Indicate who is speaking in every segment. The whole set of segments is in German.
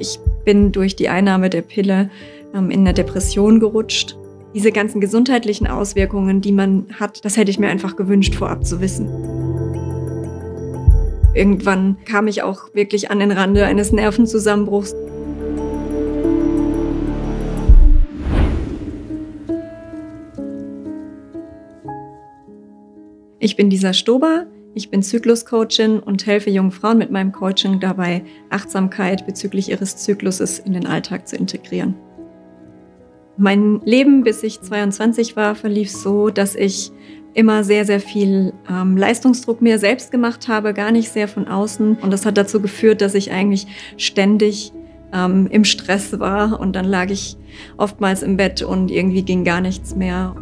Speaker 1: Ich bin durch die Einnahme der Pille in eine Depression gerutscht. Diese ganzen gesundheitlichen Auswirkungen, die man hat, das hätte ich mir einfach gewünscht, vorab zu wissen. Irgendwann kam ich auch wirklich an den Rande eines Nervenzusammenbruchs. Ich bin Lisa Stober, ich bin Zykluscoachin und helfe jungen Frauen mit meinem Coaching dabei, Achtsamkeit bezüglich ihres Zykluses in den Alltag zu integrieren. Mein Leben, bis ich 22 war, verlief so, dass ich immer sehr, sehr viel Leistungsdruck mir selbst gemacht habe, gar nicht sehr von außen. Und das hat dazu geführt, dass ich eigentlich ständig im Stress war. Und dann lag ich oftmals im Bett und irgendwie ging gar nichts mehr.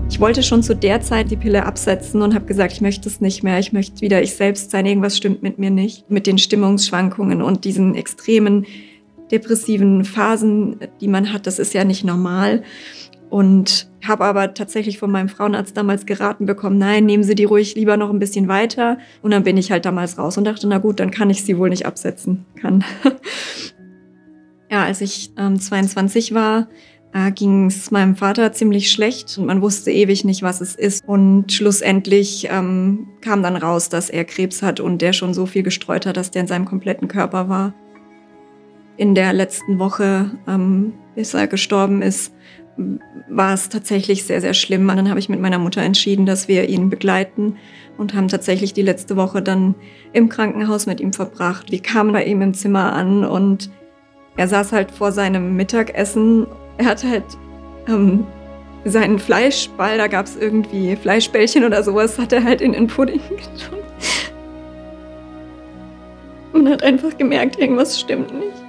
Speaker 1: Ich wollte schon zu der Zeit die Pille absetzen und habe gesagt, ich möchte es nicht mehr. Ich möchte wieder ich selbst sein. Irgendwas stimmt mit mir nicht. Mit den Stimmungsschwankungen und diesen extremen depressiven Phasen, die man hat, das ist ja nicht normal. Und habe aber tatsächlich von meinem Frauenarzt damals geraten bekommen, nein, nehmen Sie die ruhig lieber noch ein bisschen weiter. Und dann bin ich halt damals raus und dachte, na gut, dann kann ich sie wohl nicht absetzen. Ja, als ich 22 war, ging es meinem Vater ziemlich schlecht und man wusste ewig nicht, was es ist. Und schlussendlich kam dann raus, dass er Krebs hat und der schon so viel gestreut hat, dass der in seinem kompletten Körper war. In der letzten Woche, bis er gestorben ist, war es tatsächlich sehr, sehr schlimm. Und dann habe ich mit meiner Mutter entschieden, dass wir ihn begleiten und haben tatsächlich die letzte Woche dann im Krankenhaus mit ihm verbracht. Wir kamen bei ihm im Zimmer an und er saß halt vor seinem Mittagessen. Er hatte halt seinen Fleischball, da gab es irgendwie Fleischbällchen oder sowas, hat er halt in den Pudding getan. Man hat einfach gemerkt, irgendwas stimmt nicht.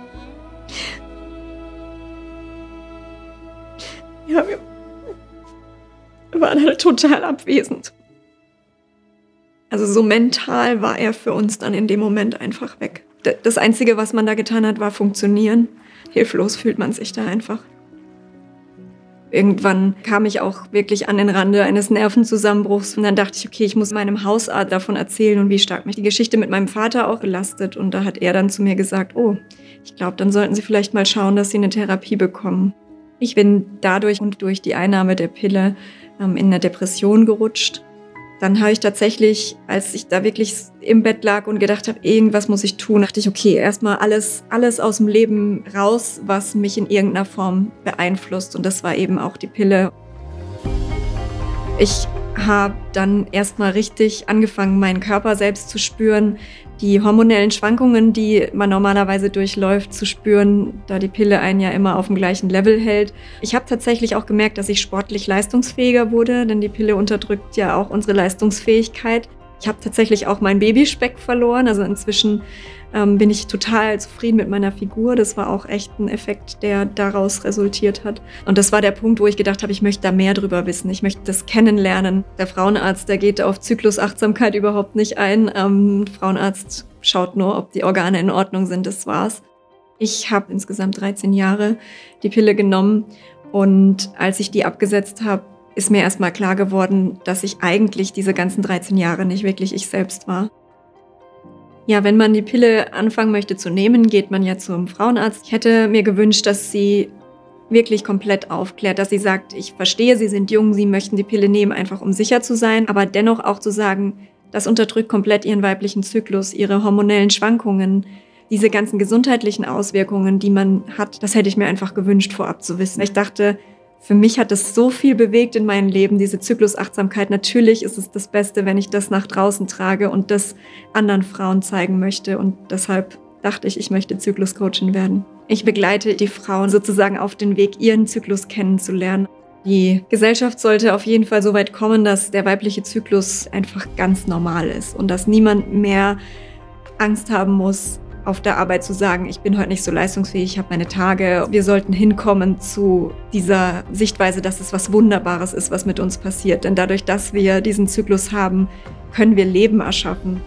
Speaker 1: Ja, wir waren halt total abwesend. Also so mental war er für uns dann in dem Moment einfach weg. Das Einzige, was man da getan hat, war funktionieren. Hilflos fühlt man sich da einfach. Irgendwann kam ich auch wirklich an den Rande eines Nervenzusammenbruchs und dann dachte ich, okay, ich muss meinem Hausarzt davon erzählen und wie stark mich die Geschichte mit meinem Vater auch belastet. Und da hat er dann zu mir gesagt, oh, ich glaube, dann sollten Sie vielleicht mal schauen, dass Sie eine Therapie bekommen. Ich bin dadurch und durch die Einnahme der Pille in eine Depression gerutscht. Dann habe ich tatsächlich, als ich da wirklich im Bett lag und gedacht habe, irgendwas muss ich tun, dachte ich, okay, erstmal alles aus dem Leben raus, was mich in irgendeiner Form beeinflusst. Und das war eben auch die Pille. Ich habe dann erstmal richtig angefangen, meinen Körper selbst zu spüren, die hormonellen Schwankungen, die man normalerweise durchläuft, zu spüren, da die Pille einen ja immer auf dem gleichen Level hält. Ich habe tatsächlich auch gemerkt, dass ich sportlich leistungsfähiger wurde, denn die Pille unterdrückt ja auch unsere Leistungsfähigkeit. Ich habe tatsächlich auch meinen Babyspeck verloren, also inzwischen bin ich total zufrieden mit meiner Figur. Das war auch echt ein Effekt, der daraus resultiert hat. Und das war der Punkt, wo ich gedacht habe, ich möchte da mehr drüber wissen. Ich möchte das kennenlernen. Der Frauenarzt, der geht auf Zyklusachtsamkeit überhaupt nicht ein. Der Frauenarzt schaut nur, ob die Organe in Ordnung sind. Das war's. Ich habe insgesamt 13 Jahre die Pille genommen. Und als ich die abgesetzt habe, ist mir erstmal klar geworden, dass ich eigentlich diese ganzen 13 Jahre nicht wirklich ich selbst war. Ja, wenn man die Pille anfangen möchte zu nehmen, geht man ja zum Frauenarzt. Ich hätte mir gewünscht, dass sie wirklich komplett aufklärt, dass sie sagt, ich verstehe, Sie sind jung, Sie möchten die Pille nehmen, einfach um sicher zu sein, aber dennoch auch zu sagen, das unterdrückt komplett Ihren weiblichen Zyklus, Ihre hormonellen Schwankungen, diese ganzen gesundheitlichen Auswirkungen, die man hat, das hätte ich mir einfach gewünscht, vorab zu wissen. Ich dachte, für mich hat es so viel bewegt in meinem Leben, diese Zyklusachtsamkeit. Natürlich ist es das Beste, wenn ich das nach draußen trage und das anderen Frauen zeigen möchte. Und deshalb dachte ich, ich möchte Zykluscoachin werden. Ich begleite die Frauen sozusagen auf den Weg, ihren Zyklus kennenzulernen. Die Gesellschaft sollte auf jeden Fall so weit kommen, dass der weibliche Zyklus einfach ganz normal ist und dass niemand mehr Angst haben muss, auf der Arbeit zu sagen, ich bin heute nicht so leistungsfähig, ich habe meine Tage. Wir sollten hinkommen zu dieser Sichtweise, dass es was Wunderbares ist, was mit uns passiert. Denn dadurch, dass wir diesen Zyklus haben, können wir Leben erschaffen.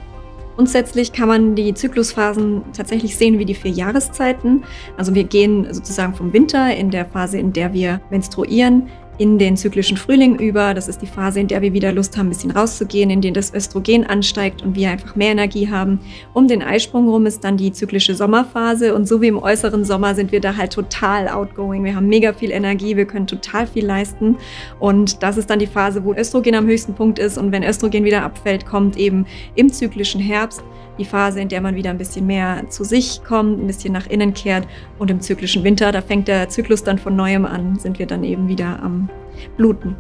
Speaker 1: Grundsätzlich kann man die Zyklusphasen tatsächlich sehen wie die 4 Jahreszeiten. Also wir gehen sozusagen vom Winter in der Phase, in der wir menstruieren, in den zyklischen Frühling über. Das ist die Phase, in der wir wieder Lust haben, ein bisschen rauszugehen, in der das Östrogen ansteigt und wir einfach mehr Energie haben. Um den Eisprung rum ist dann die zyklische Sommerphase und so wie im äußeren Sommer sind wir da halt total outgoing. Wir haben mega viel Energie, wir können total viel leisten und das ist dann die Phase, wo Östrogen am höchsten Punkt ist und wenn Östrogen wieder abfällt, kommt eben im zyklischen Herbst die Phase, in der man wieder ein bisschen mehr zu sich kommt, ein bisschen nach innen kehrt und im zyklischen Winter, da fängt der Zyklus dann von Neuem an, sind wir dann eben wieder am Bluten.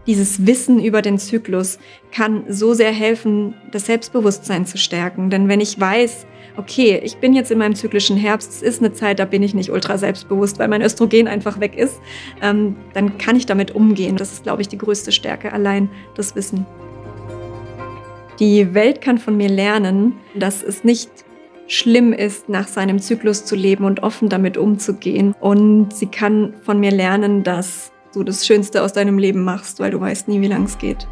Speaker 1: Dieses Wissen über den Zyklus kann so sehr helfen, das Selbstbewusstsein zu stärken. Denn wenn ich weiß, okay, ich bin jetzt in meinem zyklischen Herbst, es ist eine Zeit, da bin ich nicht ultra selbstbewusst, weil mein Östrogen einfach weg ist, dann kann ich damit umgehen. Das ist, glaube ich, die größte Stärke, allein das Wissen. Die Welt kann von mir lernen, dass es nicht schlimm ist, nach seinem Zyklus zu leben und offen damit umzugehen. Und sie kann von mir lernen, dass du das Schönste aus deinem Leben machst, weil du weißt nie, wie lange es geht.